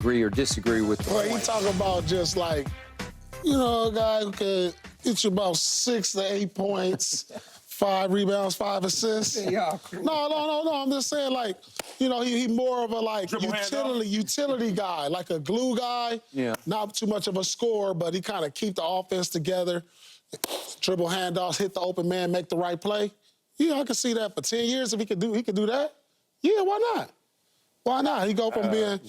agree or disagree with the Well, he point. talking about just like, a guy who could get you about 6 to 8 points, 5 rebounds, 5 assists. No. No. I'm just saying, like, he more of a Dribble utility guy, like a glue guy. Yeah. Not too much of a scorer, but he kind of keep the offense together. Dribble handoffs, hit the open man, make the right play. Yeah, I can see that for 10 years if he could do that. Yeah, why not? Why not? He go from being...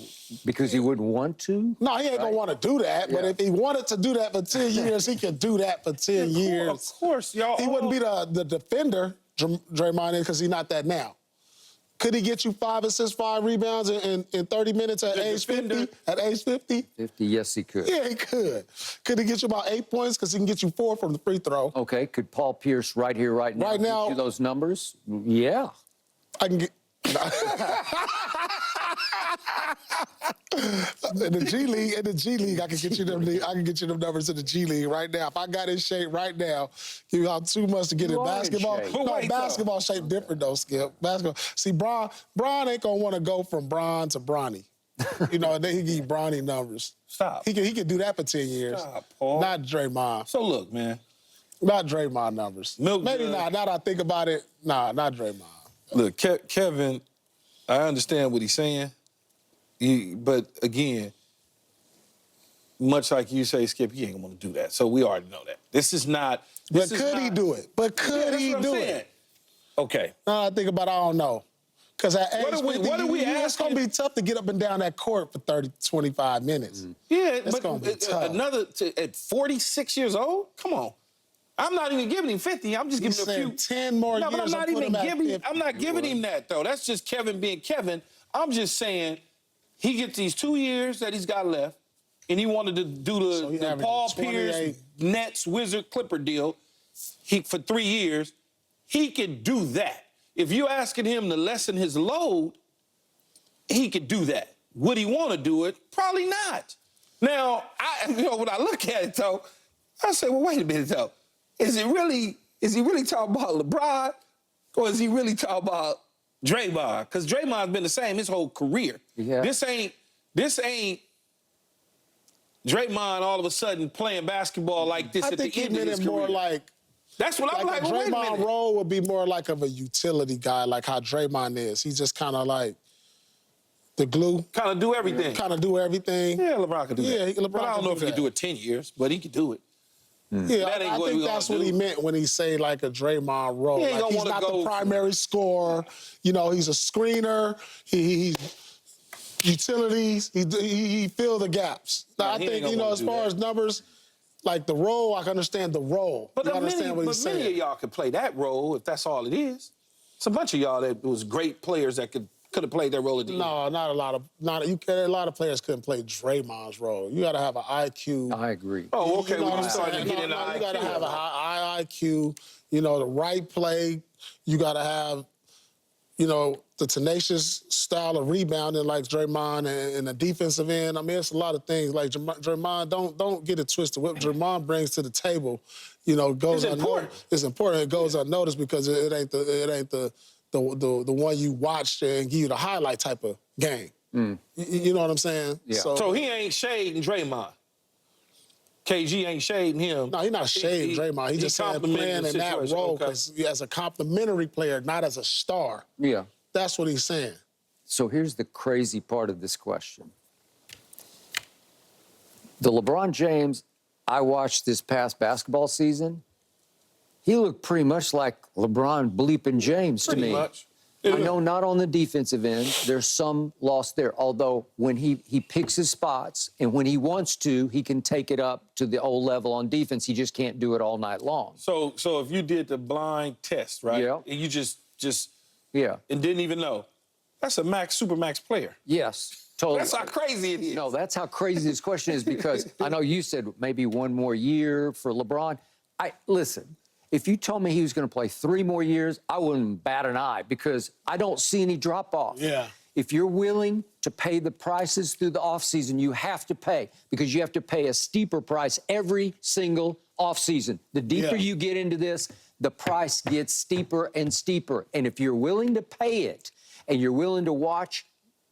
Because he wouldn't want to? No, he ain't going to want to do that. But if he wanted to do that for 10 years, he could do that for 10 years. Of course, y'all. He wouldn't be the defender, Draymond is, because he's not that now. Could he get you 5 assists, 5 rebounds in 30 minutes at age 50? At age 50? 50, yes, he could. Yeah, he could. Could he get you about 8 points? Because he can get you 4 from the free throw. Okay, could Paul Pierce right here, right now, get you those numbers? Yeah. I can get... in the G League, I can get you them. I can get you them numbers in the G League right now. If I got in shape right now, you got too much to get in basketball. Basketball shape different though, Skip. Basketball. See, Bron ain't gonna want to go from Bron to Bronny. And then he give Bronny numbers. Stop. He could do that for 10 years. Stop, Paul. Not Draymond. So look, man. Not Draymond numbers. Maybe not. Now that I think about it, nah, not Draymond. Look, Kevin, I understand what he's saying. But again, much like you say, Skip, he ain't gonna want to do that. So we already know that. This is not. But could he do it? But could he do it? Okay. Now I think about it, I don't know. Because at age 50, it's going to be tough to get up and down that court for 30, 25 minutes. Yeah, it's going to be tough. At 46 years old? Come on. I'm not even giving him 50. I'm just giving him a few. 10 more years. No, but I'm not even giving. I'm not giving him that. that though. That's just Kevin being Kevin. I'm just saying he gets these 2 years that he's got left, and he wanted to do the Paul Pierce Nets Wizard Clipper deal. For 3 years, he could do that. If you're asking him to lessen his load, he could do that. Would he want to do it? Probably not. Now, when I look at it though, I say, well, wait a minute though. Is he really talking about LeBron, or is he really talking about Draymond? Because Draymond's been the same his whole career. Yeah. This ain't Draymond all of a sudden playing basketball like this at the end of his career. More like, that's what I'm like. Draymond role would be more like of a utility guy, like how Draymond is. He's just kind of like the glue. Kind of do everything. Kind of do everything. Yeah, LeBron could do that. LeBron but I don't know if he could do it 10 years, but he could do it. Yeah, I think that's what he meant when he say like a Draymond role. He's not the primary scorer. He's a screener. He's utilities. He fill the gaps. Now, I think as far as numbers, like the role, I can understand the role. But you understand what he's saying. Many of y'all could play that role if that's all it is. It's a bunch of y'all that was great players that could have played that role at the end. No, not a lot of. A lot of players couldn't play Draymond's role. You got to have an IQ. I agree. Oh, okay. We're starting to get into IQ. You got to have a high IQ. The right play. You got to have, the tenacious style of rebounding like Draymond and the defensive end. I mean, it's a lot of things. Like Draymond, don't get it twisted. What Draymond brings to the table, goes unnoticed. It's important. It goes unnoticed because it ain't the one you watch and give you the highlight type of game. You know what I'm saying? Yeah. So he ain't shading Draymond. KG ain't shading him. No, he's not shading Draymond. He's just saying playing in that role because as a complimentary player, not as a star. Yeah. That's what he's saying. So here's the crazy part of this question. The LeBron James I watched this past basketball season, he looked pretty much like LeBron bleeping James to me. Pretty much. I know not on the defensive end. There's some loss there, although when he picks his spots and when he wants to, he can take it up to the old level on defense. He just can't do it all night long. So if you did the blind test, right? Yeah. And you just yeah. And didn't even know, that's a supermax player. Yes, totally. That's how crazy it is. No, that's how crazy this question is because I know you said maybe one more year for LeBron. Listen, if you told me he was going to play 3 more years, I wouldn't bat an eye because I don't see any drop-off. Yeah. If you're willing to pay the prices through the offseason, you have to pay because you have to pay a steeper price every single offseason. The deeper you get into this, the price gets steeper and steeper. And if you're willing to pay it and you're willing to watch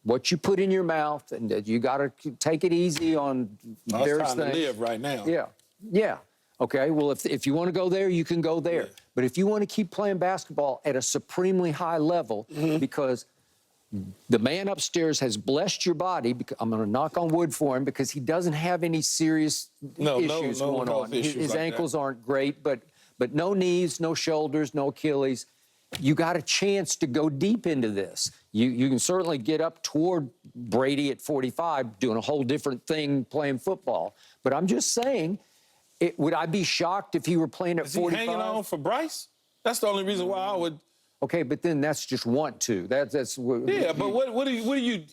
what you put in your mouth, and that you got to take it easy on No, it's various time things. to live right now. Yeah, yeah. Okay, well, if you want to go there, you can go there. Yeah. But if you want to keep playing basketball at a supremely high level, because the man upstairs has blessed your body, because I'm going to knock on wood for him, because he doesn't have any serious issues going on. His like ankles aren't great, but no knees, no shoulders, no Achilles. You got a chance to go deep into this. You can certainly get up toward Brady at 45, doing a whole different thing, playing football. But I'm just saying, would I be shocked if he were playing at 45? Is he hanging on for Bryce? That's the only reason why I would. Okay, but then that's just want to. That's Yeah, but what do you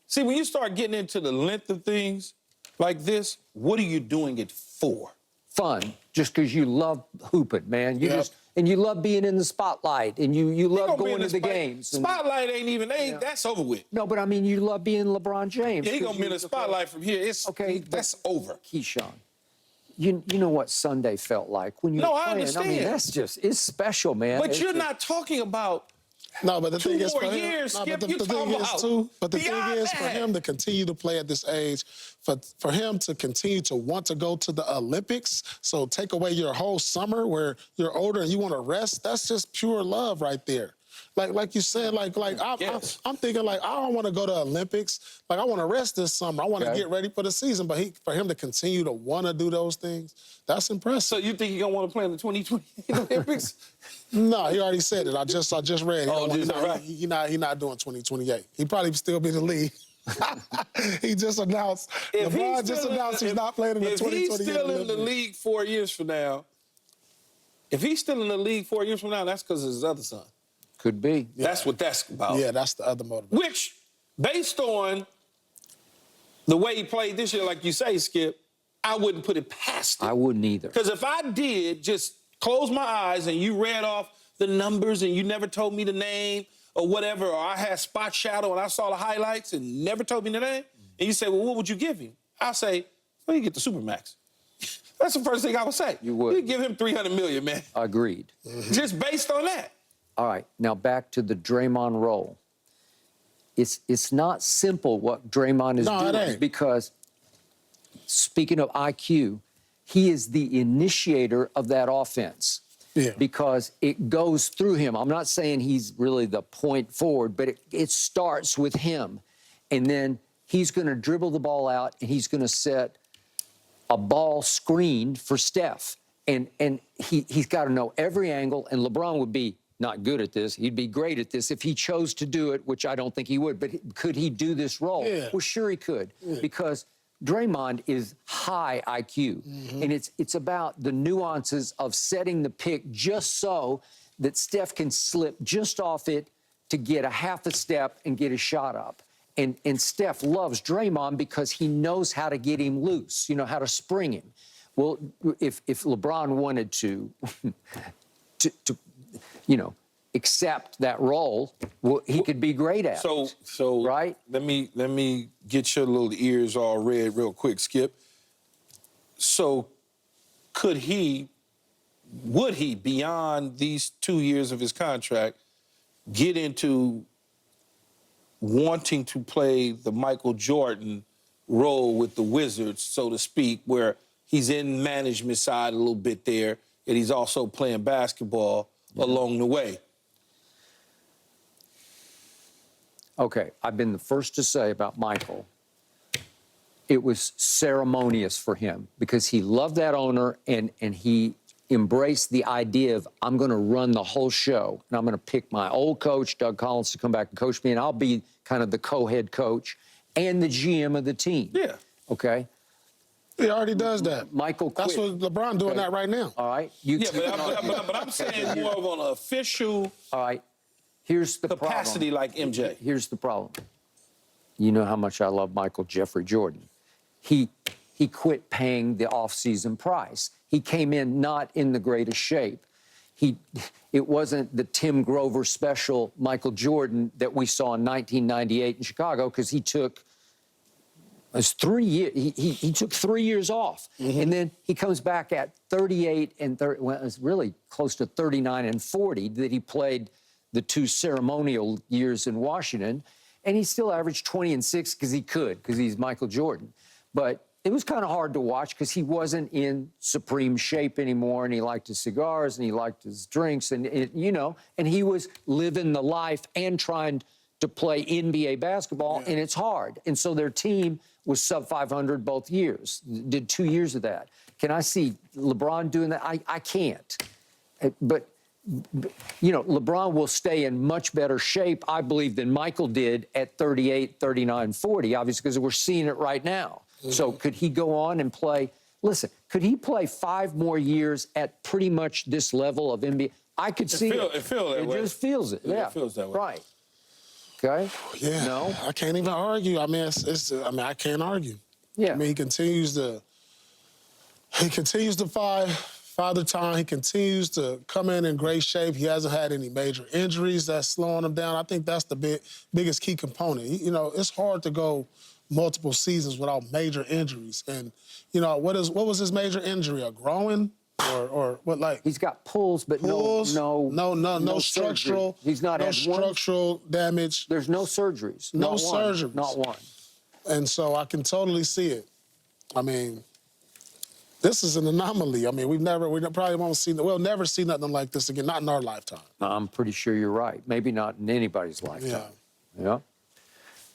see when you start getting into the length of things like this? What are you doing it for? fun, just because you love hooping, man. You Yep. just and you love being in the spotlight, and you love gonna be going in to the spot- games. And, Spotlight ain't even that's over with. no, but I mean, you love being LeBron James. Yeah, he 'cause gonna be in the spotlight from here. It's Okay, but- that's over. Keyshawn, you know what Sunday felt like when you No, were I playing. understand. I mean, it's special, man. But It's you're just- not talking about No, but the Two thing is more for him, years, no, Skip, but you the thing talking is about too. But the thing beyond is for that. him to continue to play at this age, for him to continue to want to go to the Olympics, so take away your whole summer where you're older and you want to rest. That's just pure love right there. Like you said, Yes. I'm thinking like I don't want to go to Olympics. Like I want to rest this summer. I want to Okay. get ready for the season. But for him to continue to want to do those things, that's impressive. So you think you're gonna want to play in the 2028 Olympics? No, he already said it. I just read. Oh, He just right. He not doing 2028. He probably still be in the league. He just announced. LeBron just announced he's not playing in the 2028 If he's still in the Olympics. league 4 years from now, that's because of his other son. could be. That's what that's about. Yeah, that's the other motivation. Which, based on the way he played this year, like you say, Skip, I wouldn't put it past him. I wouldn't either. Because if I did just close my eyes and you read off the numbers and you never told me the name or whatever, or I had spot shadow and I saw the highlights and never told me the name, and you say, well, what would you give him? I'll say, well, you get the Supermax. That's the first thing I would say. You would. You give him $300 million, man. Agreed. Just based on that. All right, now back to the Draymond role. It's not simple what Draymond is No, it doing, ain't. because speaking of IQ, he is the initiator of that offense. Yeah. Because it goes through him. I'm not saying he's really the point forward, but it starts with him. And then he's going to dribble the ball out, and he's going to set a ball screen for Steph. And he's got to know every angle, and LeBron would be not good at this. He'd be great at this if he chose to do it, which I don't think he would. But could he do this role? Yeah. Well, sure he could, because Draymond is high IQ, and it's about the nuances of setting the pick just so that Steph can slip just off it to get a half a step and get a shot up. And Steph loves Draymond because he knows how to get him loose, how to spring him. Well, if LeBron wanted to accept that role, well, he could be great at it. So right? Let me get your little ears all red real quick, Skip. So would he, beyond these 2 years of his contract, get into wanting to play the Michael Jordan role with the Wizards, so to speak, where he's in management side a little bit there, and he's also playing basketball along the way? Okay, I've been the first to say about Michael, it was ceremonious for him because he loved that owner, and he embraced the idea of, I'm going to run the whole show, and I'm going to pick my old coach, Doug Collins, to come back and coach me, and I'll be kind of the co-head coach and the GM of the team. Yeah. Okay? He already does that. Michael quit. That's what LeBron doing that right now. All right? Yeah, but I'm saying more of an official All right. Here's the capacity problem. like MJ. Here's the problem. You know how much I love Michael Jeffrey Jordan. He quit paying the off-season price. He came in not in the greatest shape. It wasn't the Tim Grover special Michael Jordan that we saw in 1998 in Chicago, because he took 3 years. He took 3 years off, and then he comes back at 38 and 30. Well, it was really close to 39 and 40 that he played the two ceremonial years in Washington, and he still averaged 20 and 6 because he's Michael Jordan. But it was kind of hard to watch because he wasn't in supreme shape anymore, and he liked his cigars and he liked his drinks, and and he was living the life and trying to play NBA basketball, and it's hard. And so their team was sub 500 both years, did 2 years of that. Can I see LeBron doing that? I can't. But LeBron will stay in much better shape, I believe, than Michael did at 38, 39, 40, obviously, because we're seeing it right now. So could he go on and play? Listen, could he play 5 more years at pretty much this level of NBA? I could see it. It feels that way. It just feels it. Yeah, it feels that way. Right. Okay. Yeah. No. I can't even argue. I mean, I canan argue. Yeah. I mean, he continues to father time. He continues to come in great shape. He hasn't had any major injuries that's slowing him down. I think that's the biggest key component. It's hard to go multiple seasons without major injuries. And what was his major injury? A groin or what? Like he's got pulls, but no structural. surgery. He's not no had structural damage. There's no surgeries. No surgeries. Not one. And so I can totally see it. I mean, this is an anomaly. I mean, we probably won't see. We'll never see nothing like this again. Not in our lifetime. I'm pretty sure you're right. Maybe not in anybody's lifetime. Yeah.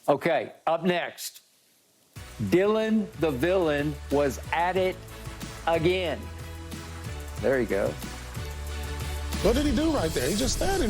Okay. Up next, Dylan the Villain was at it again. There you go. What did he do right there? He just standing